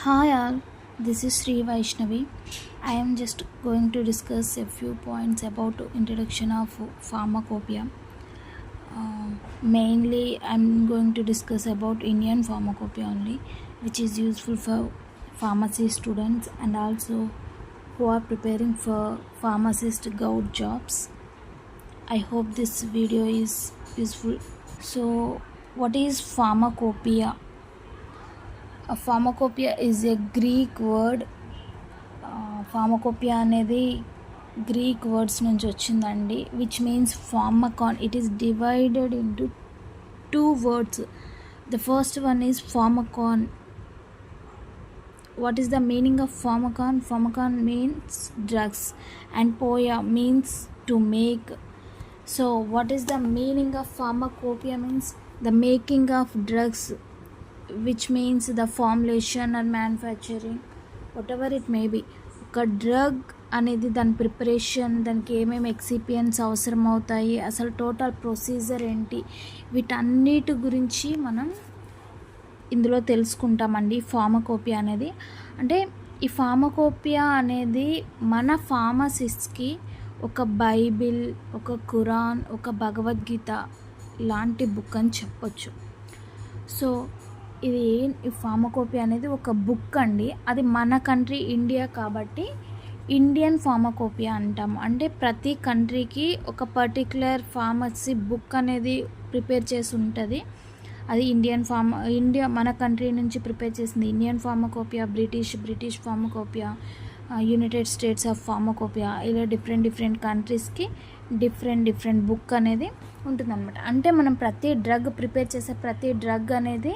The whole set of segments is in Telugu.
Hi all, this is Sri Vaishnavi. I am just going to discuss a few points about introduction of pharmacopoeia. Mainly, I'm going to discuss about Indian pharmacopoeia only, which is useful for pharmacy students and also who are preparing for pharmacist gout jobs. I hope this video is useful. So, what is pharmacopoeia? A pharmacopoeia is a Greek word. Pharmacopoeia అనేది గ్రీక్ వర్డ్స్ నుంచి వచ్చిందండి, which means pharmakon. It is divided into two words. The first one is pharmacon. What is the meaning of pharmacon? Pharmacon means drugs and poia means to make. So what is the meaning of pharmacopoeia? Means the making of drugs, which means the formulation and manufacturing, whatever it may be. ఒక డ్రగ్ అనేది దాని ప్రిపరేషన్, దానికి ఏమేమి ఎక్సిపియన్స్ అవసరం అవుతాయి, అసలు టోటల్ ప్రొసీజర్ ఏంటి, వీటన్నిటి గురించి మనం ఇందులో తెలుసుకుంటామండి. ఫార్మకోపియా అనేది అంటే ఈ ఫార్మకోపియా అనేది మన ఫార్మసిస్ట్కి ఒక బైబిల్, ఒక ఖురాన్, ఒక భగవద్గీత లాంటి బుక్ అని చెప్పొచ్చు. సో ఇది ఈ ఫార్మకోపియా అనేది ఒక బుక్ అండి. అది మన కంట్రీ ఇండియా కాబట్టి ఇండియన్ ఫార్మకోపియా అంటాము. అంటే ప్రతి కంట్రీకి ఒక పర్టిక్యులర్ ఫార్మసీ బుక్ అనేది ప్రిపేర్ చేసి ఉంటుంది. అది ఇండియా మన కంట్రీ నుంచి ప్రిపేర్ చేసింది Indian pharmacopoeia, British pharmacopoeia, United states of pharmacopoeia, ఇలా డిఫరెంట్ కంట్రీస్కి డిఫరెంట్ బుక్ అనేది ఉంటుందన్నమాట. అంటే మనం ప్రతి డ్రగ్ ప్రిపేర్ చేసే ప్రతి డ్రగ్ అనేది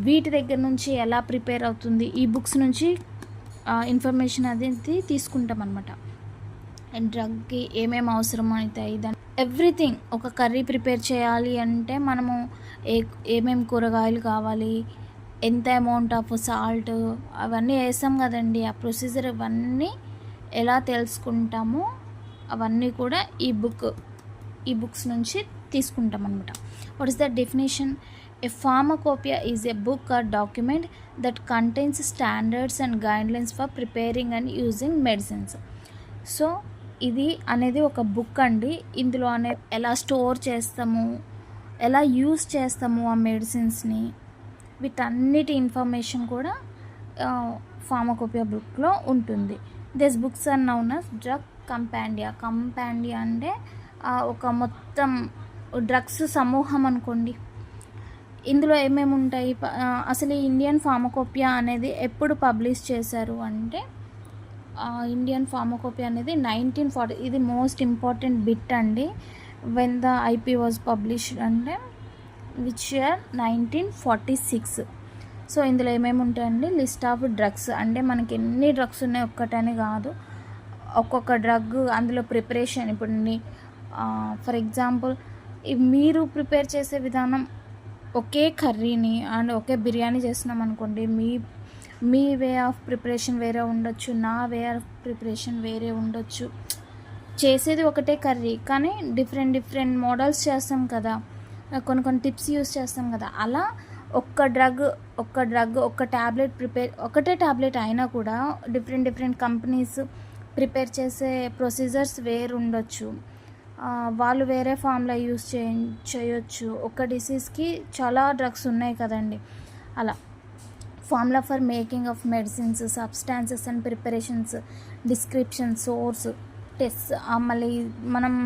వీటి దగ్గర నుంచి ఎలా ప్రిపేర్ అవుతుంది, ఈ బుక్స్ నుంచి ఇన్ఫర్మేషన్ అనేది తీసుకుంటాం అనమాట. డ్రగ్కి ఏమేమి అవసరం అవుతాయి, దాని ఎవ్రీథింగ్. ఒక కర్రీ ప్రిపేర్ చేయాలి అంటే మనము ఏమేమి కూరగాయలు కావాలి, ఎంత అమౌంట్ ఆఫ్ సాల్ట్, అవన్నీ వేసాం కదండి. ఆ ప్రొసీజర్ ఇవన్నీ ఎలా తెలుసుకుంటామో అవన్నీ కూడా ఈ బుక్స్ నుంచి తీసుకుంటాం అనమాట. What is the definition? A pharmacopoeia is a book or document that contains standards and guidelines for preparing and using medicines. So ఇది అనేది ఒక బుక్ అండి. ఇందులో ఎలా స్టోర్ చేస్తాము, ఎలా యూస్ చేస్తాము ఆ మెడిసిన్స్ని, వీటన్నిటి ఇన్ఫర్మేషన్ కూడా ఫార్మకోపియా బుక్లో ఉంటుంది. This books are known as drug compendia. అంటే ఒక మొత్తం డ్రగ్స్ సమూహం అనుకోండి. ఇందులో ఏమేమి ఉంటాయి, అసలు ఈ ఇండియన్ ఫార్మకోపియా అనేది ఎప్పుడు పబ్లిష్ చేశారు అంటే ఇండియన్ ఫార్మకోపియా అనేది 1940. ఇది మోస్ట్ ఇంపార్టెంట్ బిట్ అండి. When the IP was published అంటే విచ్ ఇయర్ 1946. సో ఇందులో ఏమేమి ఉంటాయండి, లిస్ట్ ఆఫ్ డ్రగ్స్. అంటే మనకి ఎన్ని డ్రగ్స్ ఉన్నాయి ఒక్కటని కాదు, ఒక్కొక్క డ్రగ్ అందులో ప్రిపరేషన్. ఇప్పుడు ఫర్ ఎగ్జాంపుల్ మీరు ప్రిపేర్ చేసే విధానం, ఒకే కర్రీని అండ్ ఒకే బిర్యానీ చేస్తున్నాం అనుకోండి, మీ వే ఆఫ్ ప్రిపరేషన్ వేరే ఉండొచ్చు, నా వే ఆఫ్ ప్రిపరేషన్ వేరే ఉండొచ్చు. చేసేది ఒకటే కర్రీ కానీ డిఫరెంట్ మోడల్స్ చేస్తాం కదా, కొన్ని టిప్స్ యూస్ చేస్తాం కదా. అలా ఒక్క ట్యాబ్లెట్ ఒకటే ట్యాబ్లెట్ అయినా కూడా డిఫరెంట్ కంపెనీస్ ప్రిపేర్ చేసే ప్రొసీజర్స్ వేరు ఉండొచ్చు. వాళ్ళు వేరే ఫామ్లో యూస్ చేయొచ్చు. ఒక డిసీజ్కి చాలా డ్రగ్స్ ఉన్నాయి కదండి. అలా formula for making of medicines, substances and preparations, description, source, test, మళ్ళీ మనం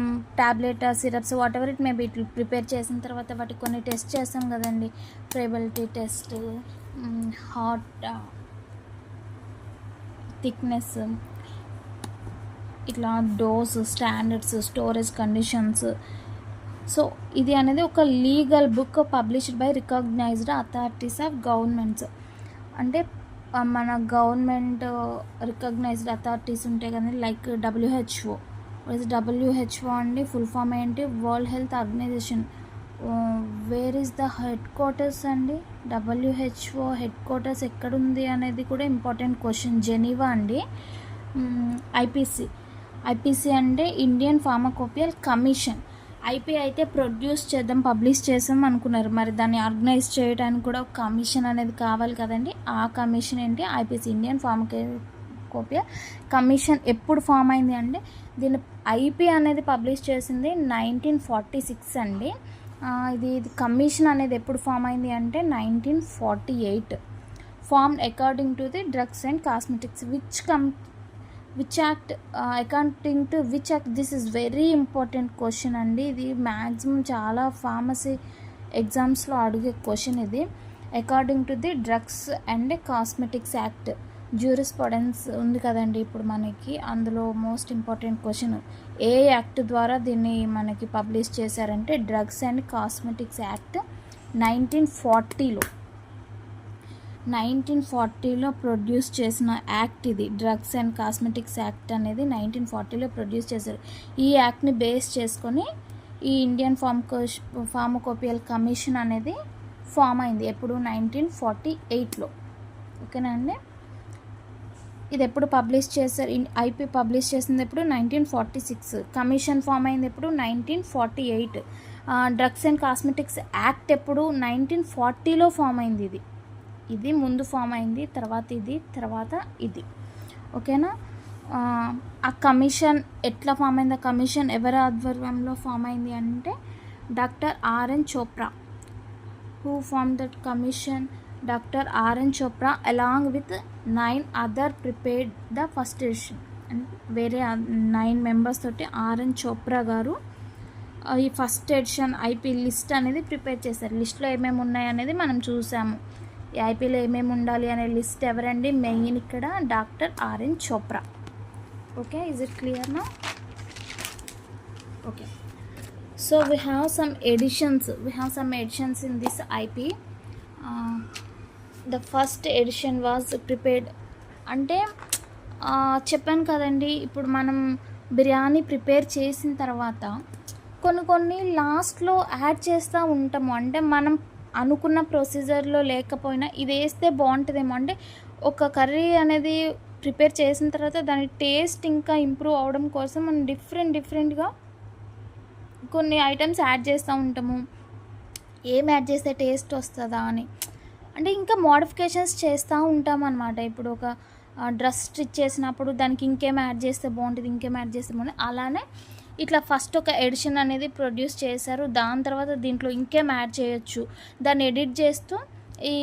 tablet, syrups, whatever it may be prepare చేసిన తర్వాత వాటికి కొన్ని టెస్ట్ చేస్తాం కదండి. ఫ్రేబిలిటీ టెస్ట్, హాట్ థిక్నెస్, ఇట్లా dose, standards, storage conditions. So ఇది అనేది ఒక legal book published by recognised authorities of governments. అంటే మన గవర్నమెంట్ రికగ్నైజ్డ్ అథారిటీస్ ఉంటాయి కదండి, లైక్ WHO. WHO అండి ఫుల్ ఫామ్ ఏంటి? World health organisation. Where is the head quarters అండి? WHO హెడ్ క్వార్టర్స్ ఎక్కడుంది అనేది కూడా ఇంపార్టెంట్ క్వశ్చన్. జెనీవా అండి. ఐపీసీ అంటే ఇండియన్ ఫార్మకోపియల్ కమిషన్. ఐపీ అయితే ప్రొడ్యూస్ చేద్దాం, పబ్లిష్ చేద్దాం అనుకున్నారు. మరి దాన్ని ఆర్గనైజ్ చేయడానికి కూడా ఒక కమిషన్ అనేది కావాలి కదండి. ఆ కమిషన్ ఏంటి? ఐపీసీ, ఇండియన్ ఫార్మకోపియా కమిషన్ ఎప్పుడు ఫామ్ అయింది అంటే, దీన్ని ఐపీ అనేది పబ్లిష్ చేసింది 1946 అండి. ఇది కమిషన్ అనేది ఎప్పుడు ఫామ్ అయింది అంటే 1948. Formed according to the drugs and cosmetics which act, according to which act? This is very important question అండి. ఇది మ్యాక్సిమం చాలా ఫార్మసీ ఎగ్జామ్స్లో అడిగే క్వశ్చన్ ఇది. According to the drugs and cosmetics act, jurisprudence ఉంది కదండి ఇప్పుడు మనకి, అందులో మోస్ట్ ఇంపార్టెంట్ క్వశ్చన్, ఏ యాక్ట్ ద్వారా దీన్ని మనకి పబ్లిష్ చేశారంటే డ్రగ్స్ అండ్ కాస్మెటిక్స్ యాక్ట్ 1940లో ప్రొడ్యూస్ చేసిన యాక్ట్ ఇది. డ్రగ్స్ అండ్ కాస్మెటిక్స్ యాక్ట్ అనేది 1940లో ప్రొడ్యూస్ చేశారు. ఈ యాక్ట్ని బేస్ చేసుకొని ఈ ఇండియన్ ఫార్మకోపియల్ కమిషన్ అనేది ఫామ్ అయింది. ఎప్పుడు? 1948లో. ఓకేనా అండి. ఇది ఎప్పుడు పబ్లిష్ చేశారు? ఐపీ పబ్లిష్ చేసింది ఎప్పుడు? 1946. కమిషన్ ఫామ్ అయింది ఎప్పుడు? 1948. డ్రగ్స్ అండ్ కాస్మెటిక్స్ యాక్ట్ ఎప్పుడు? 1940లో ఫామ్ అయింది. ఇది ముందు ఫామ్ అయింది, తర్వాత ఇది. ఓకేనా. ఆ కమిషన్ ఎట్లా ఫామ్ అయింది? ఆ కమిషన్ ఎవరి ఆధ్వర్యంలో ఫామ్ అయింది అంటే doctor R N Chopra. Who form that commission? Doctor R N Chopra along with 9 other prepared the first edition. And వేరే 9 మెంబర్స్ తోటి ఆర్ఎన్ చోప్రా గారు ఈ ఫస్ట్ ఎడిషన్ ఐపీ లిస్ట్ అనేది ప్రిపేర్ చేశారు. లిస్ట్లో ఏమేమి ఉన్నాయి అనేది మనం చూసాము. ఈ ఐపీలో ఏమేమి ఉండాలి అనే లిస్ట్ ఎవరండి? మెయిన్ ఇక్కడ doctor R N Chopra. Okay, is it clear now? Okay, so we have some editions in this IP. The first edition was prepared అంటే చెప్పాను కదండి, ఇప్పుడు మనం బిర్యానీ ప్రిపేర్ చేసిన తర్వాత కొన్ని లాస్ట్లో యాడ్ చేస్తూ ఉంటాము. అంటే మనం అనుకున్న ప్రొసీజర్లో లేకపోయినా ఇది వేస్తే బాగుంటుందేమో, అంటే ఒక కర్రీ అనేది ప్రిపేర్ చేసిన తర్వాత దాని టేస్ట్ ఇంకా ఇంప్రూవ్ అవడం కోసం మనం డిఫరెంట్గా కొన్ని ఐటమ్స్ యాడ్ చేస్తూ ఉంటాము. ఏం యాడ్ చేస్తే టేస్ట్ వస్తుందా అని, అంటే ఇంకా మోడిఫికేషన్స్ చేస్తూ ఉంటాం అన్నమాట. ఇప్పుడు ఒక డ్రెస్ స్టిచ్ చేసినప్పుడు దానికి ఇంకేం యాడ్ చేస్తే బాగుంటుంది, అలానే ఇట్లా ఫస్ట్ ఒక ఎడిషన్ అనేది ప్రొడ్యూస్ చేశారు. దాని తర్వాత దీంట్లో ఇంకేం యాడ్ చేయొచ్చు, దాన్ని ఎడిట్ చేస్తూ ఈ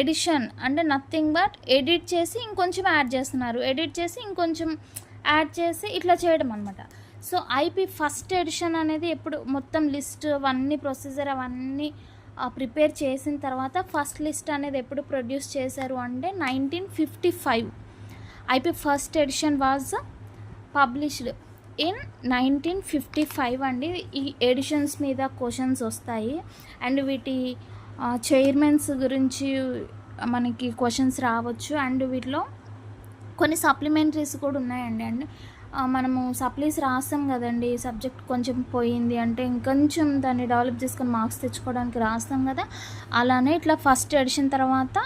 ఎడిషన్ అంటే నథింగ్ బట్ ఎడిట్ చేసి ఇంకొంచెం యాడ్ చేస్తున్నారు, ఎడిట్ చేసి ఇంకొంచెం యాడ్ చేసి ఇట్లా చేయడం అనమాట. సో ఐపీ ఫస్ట్ ఎడిషన్ అనేది ఎప్పుడు మొత్తం లిస్ట్ అవన్నీ ప్రొసీజర్ అవన్నీ ప్రిపేర్ చేసిన తర్వాత ఫస్ట్ లిస్ట్ అనేది ఎప్పుడు ప్రొడ్యూస్ చేశారు అంటే 1955. IP first edition was published in 1955 అండి. ఈ ఎడిషన్స్ మీద క్వశ్చన్స్ వస్తాయి అండ్ వీటి చైర్మన్స్ గురించి మనకి క్వశ్చన్స్ రావచ్చు. అండ్ వీటిలో కొన్ని సప్లిమెంటరీస్ కూడా ఉన్నాయండి. అండ్ మనము సప్లీస్ రాస్తాం కదండి, సబ్జెక్ట్ కొంచెం పోయింది అంటే ఇంకొంచెం దాన్ని డెవలప్ చేసుకొని మార్క్స్ తెచ్చుకోవడానికి రాస్తాం కదా, అలానే ఇట్లా ఫస్ట్ ఎడిషన్ తర్వాత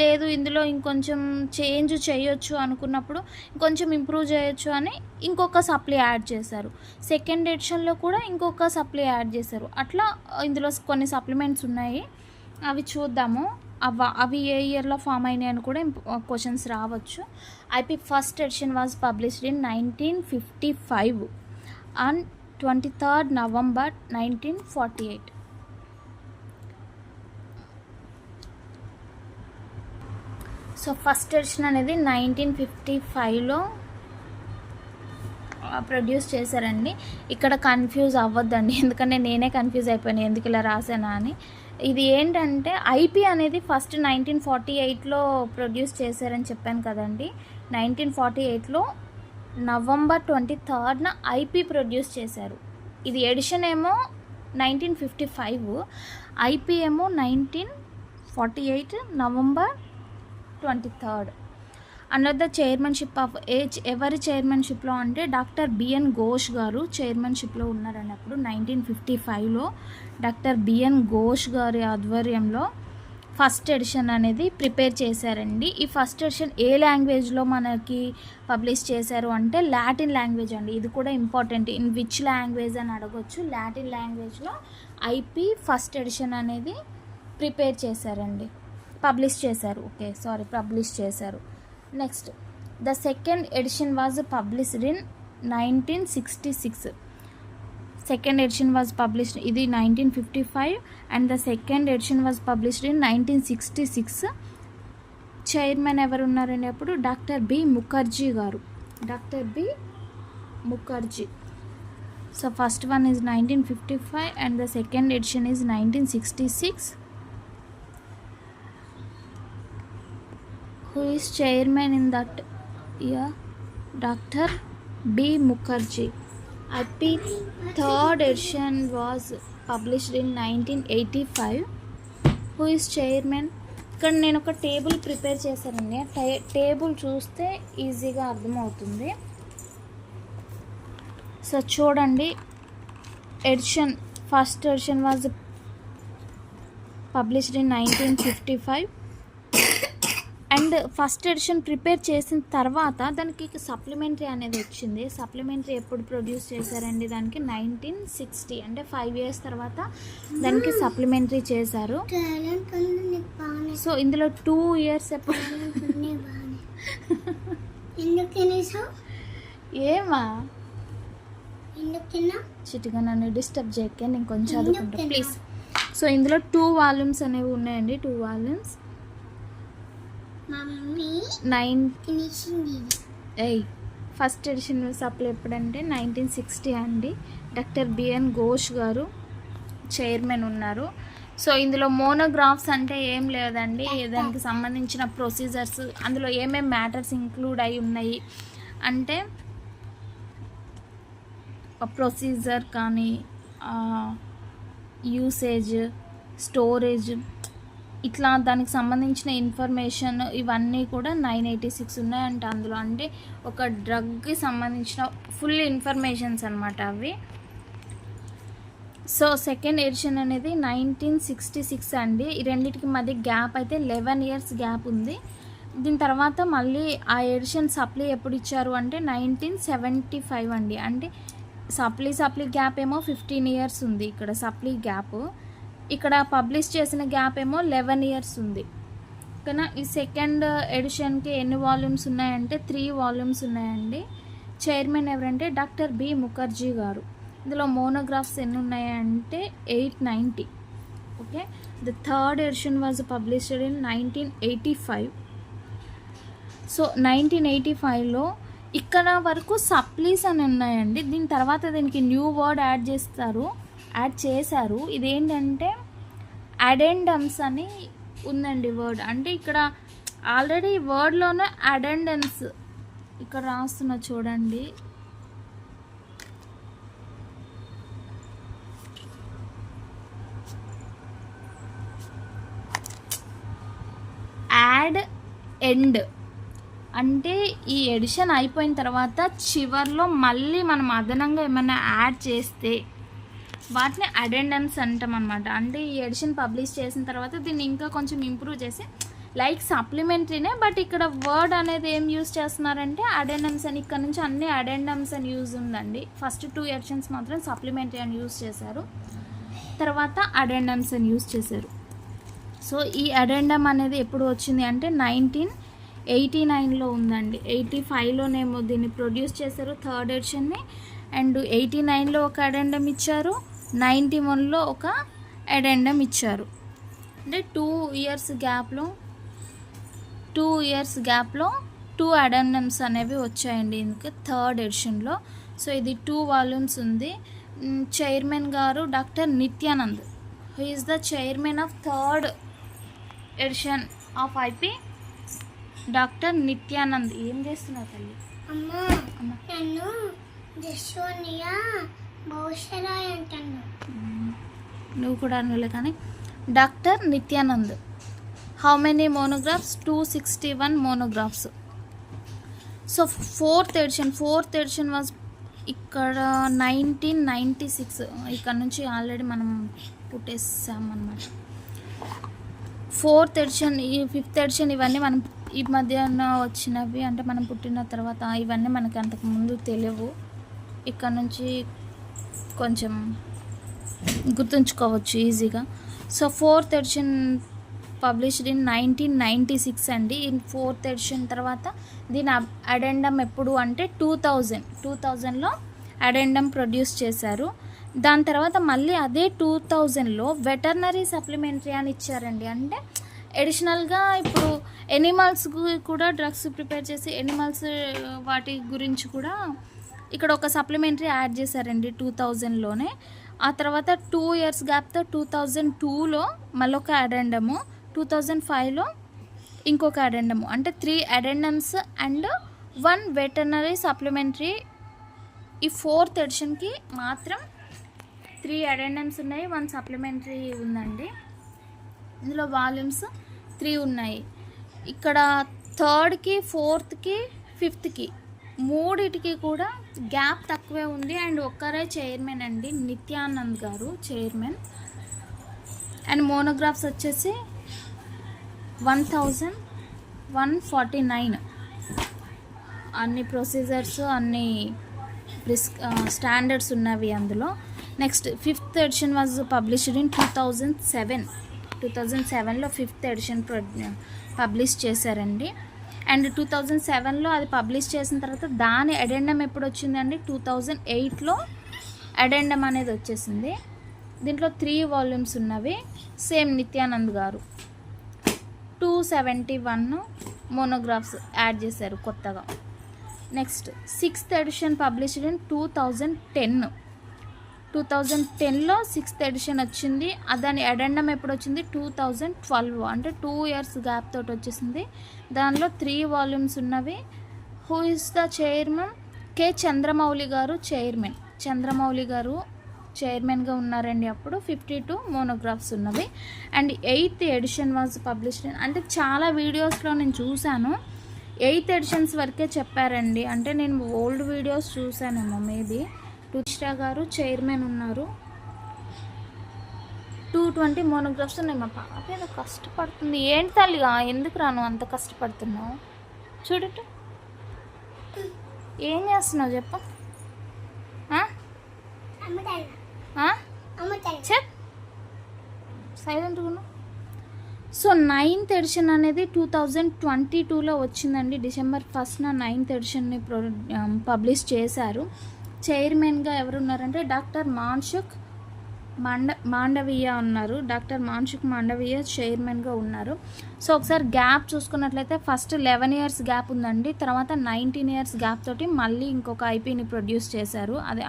లేదు ఇందులో ఇంకొంచెం చేంజ్ చేయొచ్చు అనుకున్నప్పుడు ఇంకొంచెం ఇంప్రూవ్ చేయొచ్చు అని ఇంకొక సప్లీ యాడ్ చేశారు. సెకండ్ ఎడిషన్లో కూడా ఇంకొక సప్లీ యాడ్ చేశారు. అట్లా ఇందులో కొన్ని సప్లిమెంట్స్ ఉన్నాయి, అవి చూద్దాము. అవి ఏ ఇయర్లో ఫామ్ అయినాయి అని కూడా క్వశ్చన్స్ రావచ్చు. IP first edition was published in 1955 on 23rd November 1948. So first edition అనేది 1955లో ప్రొడ్యూస్ చేశారండి. ఇక్కడ కన్ఫ్యూజ్ అవ్వద్దండి, ఎందుకంటే నేనే కన్ఫ్యూజ్ అయిపోయాను ఎందుకు ఇలా రాసానా అని. ఇది ఏంటంటే ఐపీ అనేది ఫస్ట్ 1948లో ప్రొడ్యూస్ చేశారని చెప్పాను కదండి. 1948లో November 23rd ఐపీ ప్రొడ్యూస్ చేశారు. ఇది ఎడిషన్ ఏమో 1955, ఐపీ ఏమో 1948 November 23rd. Under the chairmanship of ఎవరి చైర్మన్షిప్లో అంటే డాక్టర్ బిఎన్ ఘోష్ గారు చైర్మన్షిప్లో ఉన్నారని. అప్పుడు 1955లో డాక్టర్ బిఎన్ ఘోష్ గారి ఆధ్వర్యంలో ఫస్ట్ ఎడిషన్ అనేది ప్రిపేర్ చేశారండి. ఈ ఫస్ట్ ఎడిషన్ ఏ లాంగ్వేజ్లో మనకి పబ్లిష్ చేశారు అంటే లాటిన్ లాంగ్వేజ్ అండి. ఇది కూడా ఇంపార్టెంట్. ఇన్ విచ్ లాంగ్వేజ్ అని అడగొచ్చు. లాటిన్ లాంగ్వేజ్లో ఐపీ ఫస్ట్ ఎడిషన్ అనేది ప్రిపేర్ చేశారండి, పబ్లిష్ చేశారు. Next the second edition was published in 1966. Second edition was published, ఇది 1955 and the second edition was published in 1966. Chairman ఎవరు ఉన్నారండి అప్పుడు? డాక్టర్ బి ముఖర్జీ గారు. So first one is 1955 and the second edition is 1966. Who is chairman in that year? Dr. B. Mukherjee. IP third edition was published in 1985. Who is chairman? ఇక్కడ నేను ఒక టేబుల్ ప్రిపేర్ చేశానండి. టేబుల్ చూస్తే ఈజీగా అర్థమవుతుంది. సో చూడండి, first edition was published in 1955 and first edition prepare చేసిన తర్వాత దానికి సప్లిమెంటరీ అనేది వచ్చింది. సప్లిమెంటరీ ఎప్పుడు ప్రొడ్యూస్ చేశారండి? దానికి 1960, అంటే 5 years తర్వాత దానికి సప్లిమెంటరీ చేశారు. సో ఇందులో 2 years ఎప్పుడు ఏమా చిటిగా నన్ను డిస్టర్బ్ చేయకే, నేను కొంచెం చదువుకుంటా ప్లీజ్. సో ఇందులో 2 volumes అనేవి ఉన్నాయండి. 2 volumes. ఫస్ట్ ఎడిషన్ సప్లై ఎప్పుడంటే 1960 అండి. డాక్టర్ బిఎన్ ఘోష్ గారు చైర్మన్ ఉన్నారు. సో ఇందులో మోనోగ్రాఫ్స్ అంటే ఏం లేదండి, దానికి సంబంధించిన ప్రొసీజర్స్, అందులో ఏమేమి మ్యాటర్స్ ఇంక్లూడ్ అయి ఉన్నాయి అంటే ప్రొసీజర్ కానీ యూసేజ్, స్టోరేజ్, ఇట్లా దానికి సంబంధించిన ఇన్ఫర్మేషన్ ఇవన్నీ కూడా 986 ఉన్నాయంట అందులో. అంటే ఒక డ్రగ్కి సంబంధించిన ఫుల్ ఇన్ఫర్మేషన్స్ అనమాట అవి. సో సెకండ్ ఎడిషన్ అనేది 1966 అండి. ఈ రెండింటికి మధ్య గ్యాప్ అయితే 11 years గ్యాప్ ఉంది. దీని తర్వాత మళ్ళీ ఆ ఎడిషన్ సప్లీ ఎప్పుడు ఇచ్చారు అంటే 1975 అండి. అంటే సప్లీ గ్యాప్ ఏమో 15 years ఉంది ఇక్కడ సప్లీ గ్యాప్. ఇక్కడ పబ్లిష్ చేసిన గ్యాప్ ఏమో 11 years ఉంది. కానీ ఈ సెకండ్ ఎడిషన్కి ఎన్ని వాల్యూమ్స్ ఉన్నాయంటే 3 volumes ఉన్నాయండి. చైర్మన్ ఎవరంటే డాక్టర్ బి ముఖర్జీ గారు. ఇందులో మోనోగ్రాఫ్స్ ఎన్ని ఉన్నాయంటే 890. Okay, the third edition was published in 1985. So 1985లో ఇక్కడ వరకు సప్లీస్ అని ఉన్నాయండి. దీని తర్వాత దీనికి న్యూ వర్డ్ యాడ్ చేశారు. ఇదేంటంటే అడెండమ్స్ అని ఉందండి వర్డ్. అంటే ఇక్కడ ఆల్రెడీ వర్డ్లోనే అడెండమ్స్ ఇక్కడ రాస్తున్నా చూడండి. యాడ్ ఎండ్ అంటే ఈ ఎడిషన్ అయిపోయిన తర్వాత చివర్లో మళ్ళీ మనం అదనంగా ఏమైనా యాడ్ చేస్తే వాటిని అడెండమ్స్ అంటాం అనమాట. అంటే ఈ ఎడిషన్ పబ్లిష్ చేసిన తర్వాత దీన్ని ఇంకా కొంచెం ఇంప్రూవ్ చేసి లైక్ సప్లిమెంటరీనే, బట్ ఇక్కడ వర్డ్ అనేది ఏం యూజ్ చేస్తున్నారంటే అడెండమ్స్ అని. ఇక్కడ నుంచి అన్ని అడెండమ్స్ అని యూజ్ ఉందండి. ఫస్ట్ 2 ఎడిషన్స్ మాత్రం సప్లిమెంటరీ అని యూజ్ చేశారు, తర్వాత అడెండమ్స్ అని యూజ్ చేశారు. సో ఈ అడెండమ్ అనేది ఎప్పుడు వచ్చింది అంటే 1989లో ఉందండి. 85లోనేమో దీన్ని ప్రొడ్యూస్ చేశారు థర్డ్ ఎడిషన్ని, అండ్ 89లో ఒక అడెండమ్ ఇచ్చారు, 91లో ఒక అడెండమ్ ఇచ్చారు. అంటే 2 years గ్యాప్లో 2 అడెండమ్స్ అనేవి వచ్చాయండి ఇందుకు థర్డ్ ఎడిషన్లో. సో ఇది 2 volumes ఉంది. చైర్మన్ గారు doctor Nityanand. Who is the chairman of third edition of IP? Doctor Nityanand. ఏం చేస్తున్నావు తల్లి? నువ్వు కూడా అనలే కానీ doctor Nityanand. How many monographs? 261 monographs. So fourth edition was ఇక్కడ 1996. ఇక్కడ నుంచి ఆల్రెడీ మనం పుట్టేసామన్నమాట. 4th ఎడిషన్, ఈ 5th ఎడిషన్ ఇవన్నీ మనం ఈ మధ్యన వచ్చినవి, అంటే మనం పుట్టిన తర్వాత ఇవన్నీ మనకి అంతకుముందు తెలియవు. ఇక్కడ నుంచి కొంచెం గుర్తుంచుకోవచ్చు ఈజీగా. So 4th edition published in 1996 అండి. ఇన్ 4th ఎడిషన్ తర్వాత దీని అడెండమ్ ఎప్పుడు అంటే 2000లో అడెండమ్ ప్రొడ్యూస్ చేశారు. దాని తర్వాత మళ్ళీ అదే 2000లో వెటర్నరీ సప్లిమెంటరీ అని ఇచ్చారండి. అంటే ఎడిషనల్గా ఇప్పుడు ఎనిమల్స్ కూడా డ్రగ్స్ ప్రిపేర్ చేసి ఎనిమల్స్ వాటి గురించి కూడా ఇక్కడ ఒక సప్లిమెంటరీ యాడ్ చేశారండి 2000లోనే. ఆ తర్వాత 2 years గ్యాప్తో 2002లో మళ్ళొక అడెండము, 2005లో ఇంకొక అడెండము, అంటే 3 అడెండమ్స్ అండ్ 1 వెటర్నరీ సప్లిమెంటరీ. ఈ 4th ఎడిషన్కి మాత్రం 3 అడెండమ్స్ ఉన్నాయి, 1 సప్లిమెంటరీ ఉందండి. ఇందులో వాల్యూమ్స్ 3 ఉన్నాయి. ఇక్కడ 3rdకి 4thకి 5thకి మూడిటికి కూడా గ్యాప్ తక్కువే ఉంది. అండ్ ఒక్కరే చైర్మన్ అండి, నిత్యానంద్ గారు చైర్మన్. అండ్ మోనోగ్రాఫ్స్ వచ్చేసి 1149. అన్ని ప్రొసీజర్స్, అన్ని స్టాండర్డ్స్ ఉన్నవి అందులో. Next 5th edition was published in 2007లో 5th ఎడిషన్ పబ్లిష్ చేశారండి. అండ్ 2007లో అది పబ్లిష్ చేసిన తర్వాత దాని అడెండమ్ ఎప్పుడు వచ్చిందండి, 2008లో అడెండమ్ అనేది వచ్చేసింది. దీంట్లో 3 వాల్యూమ్స్ ఉన్నవి. సేమ్ నిత్యానంద్ గారు 271 మోనోగ్రాఫ్స్ యాడ్ చేశారు కొత్తగా. Next 6th edition published in 2010లో 6th ఎడిషన్ వచ్చింది. దాని అడెండమ్ ఎప్పుడు వచ్చింది, 2012, అంటే 2 years గ్యాప్ తోటి వచ్చేసింది. దానిలో 3 వాల్యూమ్స్ ఉన్నవి. Who is the chairman? K Chandramouli గారు చైర్మన్. చంద్రమౌళి గారు చైర్మన్గా ఉన్నారండి. అప్పుడు 52 మోనోగ్రాఫ్స్ ఉన్నవి. And 8th edition was published, అంటే చాలా వీడియోస్లో నేను చూశాను 8th ఎడిషన్స్ వరకే చెప్పారండి. అంటే నేను ఓల్డ్ వీడియోస్ చూశానేమో మేబీ. రుచిరా గారు చైర్మన్ ఉన్నారు. 220 మోనోగ్రాఫ్స్ ఉన్నాయి. మా పాప ఏదో కష్టపడుతుంది. ఏంటి తల్లిగా, ఎందుకు రాను అంత కష్టపడుతున్నావు? చూడట ఏం చేస్తున్నావు చెప్ప చెప్ సైలెంట్గా. సో 9th ఎడిషన్ అనేది 2022లో వచ్చిందండి. December 1st 9th ఎడిషన్ని పబ్లిష్ చేశారు. చైర్మన్గా ఎవరున్నారంటే డాక్టర్ మాన్సుఖ్ మాండవీయ ఉన్నారు. డాక్టర్ మాన్సుఖ్ మాండవీయ చైర్మన్గా ఉన్నారు. సో ఒకసారి గ్యాప్ చూసుకున్నట్లయితే ఫస్ట్ 11 years గ్యాప్ ఉందండి. తర్వాత 19 years గ్యాప్ తోటి మళ్ళీ ఇంకొక ఐపీని ప్రొడ్యూస్ చేశారు. అది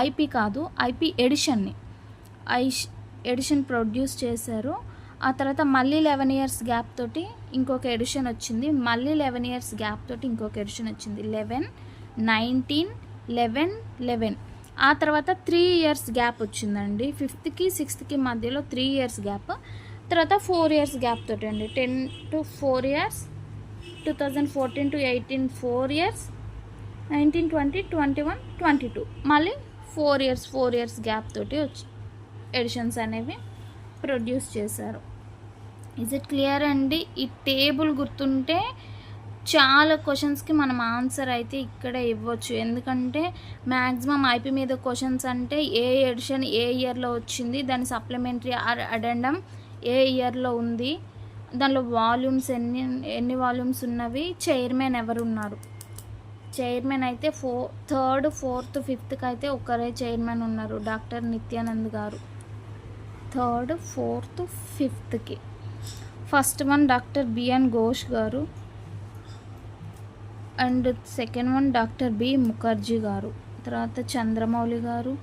ఐపీ కాదు, ఐపీ ఎడిషన్ ప్రొడ్యూస్ చేశారు. ఆ తర్వాత మళ్ళీ 11 years గ్యాప్ తోటి ఇంకొక ఎడిషన్ వచ్చింది. మళ్ళీ 11 years గ్యాప్ తోటి ఇంకొక ఎడిషన్ వచ్చింది. 11, 19, 11. ఆ తర్వాత 3 years గ్యాప్ వచ్చిందండి. 5thకి 6thకి మధ్యలో 3 years గ్యాప్. తర్వాత 4 years గ్యాప్ తోటి అండి. 10 to 4 years, 2014 to 18 4 years, 19, 20, 21, 22 మళ్ళీ 4 years గ్యాప్ తోటి ఎడిషన్స్ అనేవి ప్రొడ్యూస్ చేశారు. ఇజ్ ఇట్ క్లియర్ అండి? ఈ టేబుల్ గుర్తుంటే చాలా క్వశ్చన్స్కి మనం ఆన్సర్ అయితే ఇక్కడే ఇవ్వచ్చు. ఎందుకంటే మ్యాక్సిమం ఐపీ మీద క్వశ్చన్స్ అంటే ఏ ఎడిషన్ ఏ ఇయర్లో వచ్చింది, దాని సప్లిమెంటరీ అడెండమ్ ఏ ఇయర్లో ఉంది, దానిలో వాల్యూమ్స్ ఎన్ని వాల్యూమ్స్ ఉన్నవి, చైర్మన్ ఎవరున్నారు. చైర్మన్ అయితే 3rd, 4th, 5thకి అయితే ఒకరే చైర్మన్ ఉన్నారు, డాక్టర్ నిత్యానంద్ గారు. 3rd, 4th, 5thకి first one doctor BN Ghosh గారు and second one doctor B Mukherjee గారు. తర్వాత చంద్రమౌళి గారు.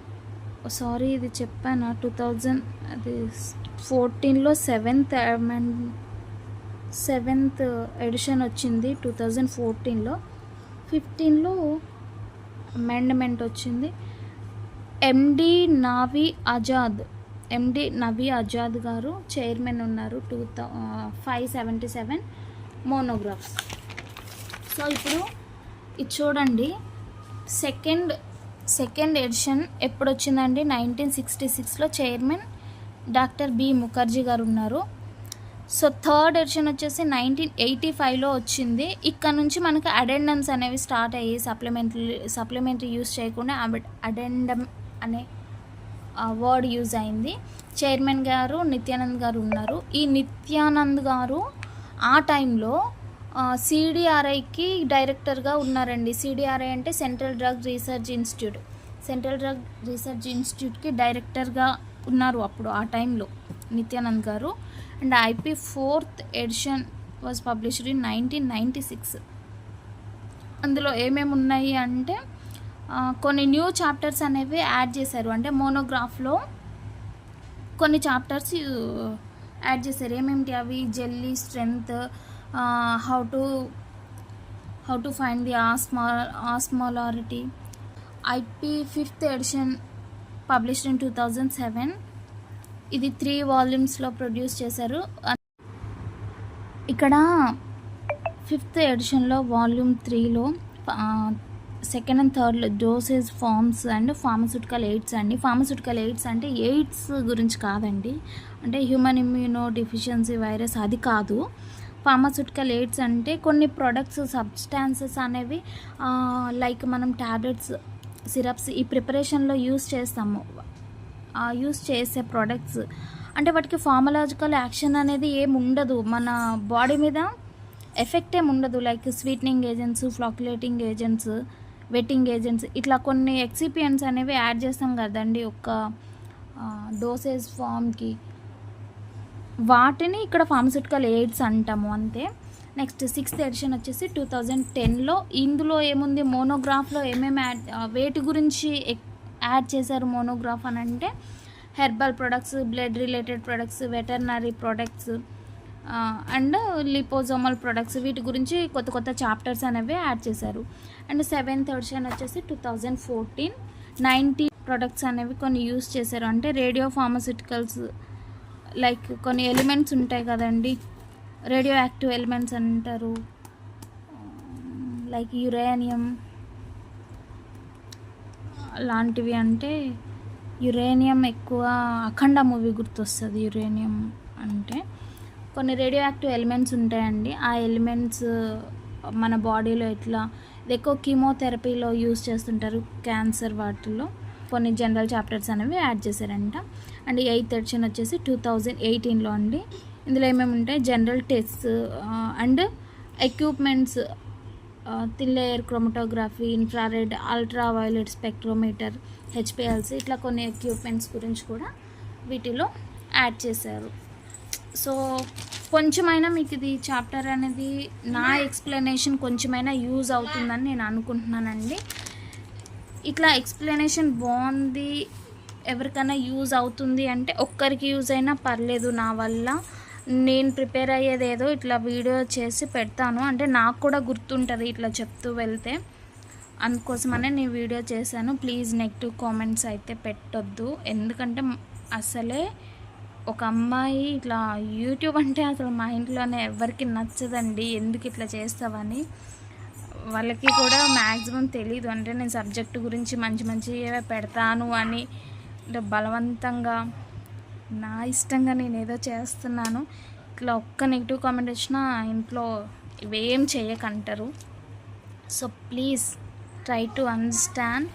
సారీ ఇది చెప్పాను 2014లో 7th ఎడిషన్ వచ్చింది. 2014లో 15లో అమెండ్మెంట్ వచ్చింది. ఎండి నవీ ఆజాద్ గారు చైర్మన్ ఉన్నారు. 577 మోనోగ్రాఫ్స్. సో ఇప్పుడు ఇది చూడండి, సెకండ్ ఎడిషన్ ఎప్పుడు వచ్చిందండి, 1966లో చైర్మన్ డాక్టర్ బి ముఖర్జీ గారు ఉన్నారు. సో థర్డ్ ఎడిషన్ వచ్చేసి 1985లో వచ్చింది. ఇక్కడ నుంచి మనకు అడెండమ్స్ అనేవి స్టార్ట్ అయ్యి సప్లిమెంటరీ యూస్ చేయకుండా అడెండమ్ అనే వర్డ్ యూజ్ అయింది. చైర్మన్ గారు నిత్యానంద్ గారు ఉన్నారు. ఈ నిత్యానంద్ గారు ఆ టైంలో సిడిఆర్ఐకి డైరెక్టర్గా ఉన్నారండి. సిడిఆర్ఐ అంటే central drug research institute. Central drug research ఇన్స్టిట్యూట్కి డైరెక్టర్గా ఉన్నారు అప్పుడు ఆ టైంలో నిత్యానంద్ గారు. And IP 4th edition was published in 1996. అందులో ఏమేమి ఉన్నాయి అంటే కొన్ని న్యూ చాప్టర్స్ అనేవి యాడ్ చేశారు. అంటే మోనోగ్రాఫ్లో కొన్ని చాప్టర్స్ యాడ్ చేశారు. ఏమేమిటి అవి? Jelly strength, how to find the osmolarity. IP 5th edition published in 2007. ఇది 3 వాల్యూమ్స్లో ప్రొడ్యూస్ చేశారు. ఇక్కడ 5th ఎడిషన్లో వాల్యూమ్ 3లో second and third dosage forms and pharmaceutical aids అండి. ఫార్మస్యూటికల్ ఎయిడ్స్ అంటే ఎయిడ్స్ గురించి కాదండి, అంటే హ్యూమన్ ఇమ్యూనో డిఫిషియన్సీ వైరస్ అది కాదు. ఫార్మస్యూటికల్ ఎయిడ్స్ అంటే కొన్ని ప్రొడక్ట్స్, సబ్స్టాన్సెస్ అనేవి లైక్ మనం ట్యాబ్లెట్స్, సిరప్స్ ఈ ప్రిపరేషన్లో యూస్ చేసే ప్రొడక్ట్స్ అంటే వాటికి ఫార్మలాజికల్ యాక్షన్ అనేది ఏమి ఉండదు, మన బాడీ మీద ఎఫెక్ట్ ఏమి ఉండదు. Like sweetening agents, flocculating agents, wetting agents ఇట్లా కొన్ని ఎక్సిపియన్స్ అనేవి యాడ్ చేస్తాం కదండి ఒక డోసేజ్ ఫామ్కి. వాటిని ఇక్కడ ఫార్మస్యూటికల్ ఎయిడ్స్ అంటాము అంతే. నెక్స్ట్ 6th ఎడిషన్ వచ్చేసి 2010లో. ఇందులో ఏముంది, మోనోగ్రాఫ్లో ఏమేమి వేటి గురించి యాడ్ చేశారు మోనోగ్రాఫ్ అని అంటే herbal products, blood related products, veterinary products and liposomal products, వీటి గురించి కొత్త కొత్త చాప్టర్స్ అనేవి యాడ్ చేశారు. అండ్ 7th ఎడిషన్ వచ్చేసి 2014 90 ప్రొడక్ట్స్ అనేవి కొన్ని యూస్ చేశారు. అంటే రేడియో ఫార్మస్యూటికల్స్ లైక్ కొన్ని ఎలిమెంట్స్ ఉంటాయి కదండి, రేడియో యాక్టివ్ ఎలిమెంట్స్ అంటారు, లైక్ యురేనియం లాంటివి. అంటే యురేనియం ఎక్కువ అఖండ మూవీ గుర్తొస్తుంది. యురేనియం అంటే కొన్ని రేడియో యాక్టివ్ ఎలిమెంట్స్ ఉంటాయండి. ఆ ఎలిమెంట్స్ మన బాడీలో ఎట్లా, ఇది ఎక్కువ కీమోథెరపీలో యూస్ చేస్తుంటారు, క్యాన్సర్ వాటిల్లో. కొన్ని జనరల్ చాప్టర్స్ అనేవి యాడ్ చేశారంట. అండ్ 8th ఎడిషన్ వచ్చేసి 2018లో అండి. ఇందులో ఏమేమి ఉంటాయి, general tests and equipments, thin layer chromatography, infrared, ultra violet spectrometer, HPLC ఇట్లా కొన్ని ఎక్విప్మెంట్స్ గురించి కూడా వీటిలో యాడ్ చేశారు. సో కొంచెమైనా మీకు ఇది చాప్టర్ అనేది నా ఎక్స్ప్లెనేషన్ కొంచెమైనా యూజ్ అవుతుందని నేను అనుకుంటున్నానండి. ఇట్లా ఎక్స్ప్లెనేషన్ బాగుంది, ఎవరికైనా యూజ్ అవుతుంది అంటే ఒక్కరికి యూజ్ అయినా పర్లేదు. నా వల్ల నేను ప్రిపేర్ అయ్యేది ఏదో ఇట్లా వీడియో చేసి పెడతాను, అంటే నాకు కూడా గుర్తుంటుంది ఇట్లా చెప్తూ వెళ్తే, అందుకోసమనే నేను వీడియో చేశాను. ప్లీజ్ నెగిటివ్ కామెంట్స్ అయితే పెట్టొద్దు, ఎందుకంటే అసలే ఒక అమ్మాయి ఇట్లా యూట్యూబ్ అంటే అసలు మా ఇంట్లోనే ఎవరికి నచ్చదండి, ఎందుకు ఇట్లా చేస్తావని. వాళ్ళకి కూడా మ్యాక్సిమం తెలీదు, అంటే నేను సబ్జెక్టు గురించి మంచి మంచిగా పెడతాను అని, అంటే బలవంతంగా నా ఇష్టంగా నేను ఏదో చేస్తున్నాను. ఇట్లా ఒక్క నెగిటివ్ కామెంట్ వచ్చినా ఇంట్లో ఇవేం చేయకంటారు. So please try to understand.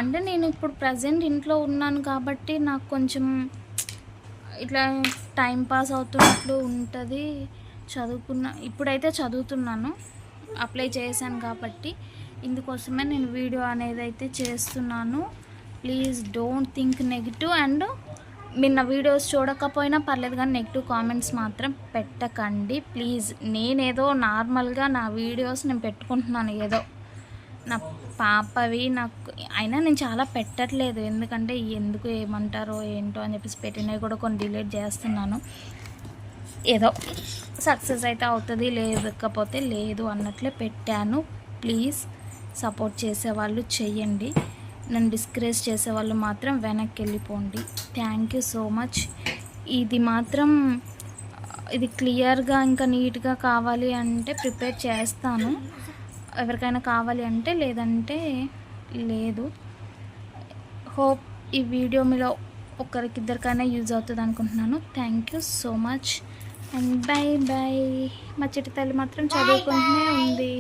అంటే నేను ఇప్పుడు ప్రజెంట్ ఇంట్లో ఉన్నాను కాబట్టి నాకు కొంచెం ఇట్లా టైం పాస్ అవుతున్నట్లు ఉంటుంది. ఇప్పుడైతే చదువుతున్నాను, అప్లై చేశాను కాబట్టి ఇందుకోసమే నేను వీడియో అనేది అయితే చేస్తున్నాను. Please don't think negative. And మీరు నా వీడియోస్ చూడకపోయినా పర్లేదు కానీ నెగిటివ్ కామెంట్స్ మాత్రం పెట్టకండి ప్లీజ్. నేనేదో నార్మల్గా నా వీడియోస్ నేను పెట్టుకుంటున్నాను, ఏదో నా పాపవి నాకు అయినా నేను చాలా పెట్టట్లేదు, ఎందుకంటే ఎందుకు ఏమంటారో ఏంటో అని చెప్పేసి పెట్టినవి కూడా కొన్ని డిలీట్ చేస్తున్నాను. ఏదో సక్సెస్ అయితే అవుతుంది, లేకపోతే లేదు అన్నట్లే పెట్టాను. ప్లీజ్ సపోర్ట్ చేసేవాళ్ళు చెయ్యండి, నన్ను డిస్కరేజ్ చేసేవాళ్ళు మాత్రం వెనక్కి వెళ్ళిపోండి. Thank you so much. ఇది క్లియర్గా ఇంకా నీట్గా కావాలి అంటే ప్రిపేర్ చేస్తాను, ఎవరికైనా కావాలి అంటే, లేదంటే లేదు. హోప్ ఈ వీడియో మీలో ఒకరికిద్దరికైనా యూజ్ అవుతుంది అనుకుంటున్నాను. Thank you so much. And by by. మా చిట్టి తల్లి మాత్రం చదువుకుంటూనే ఉంది.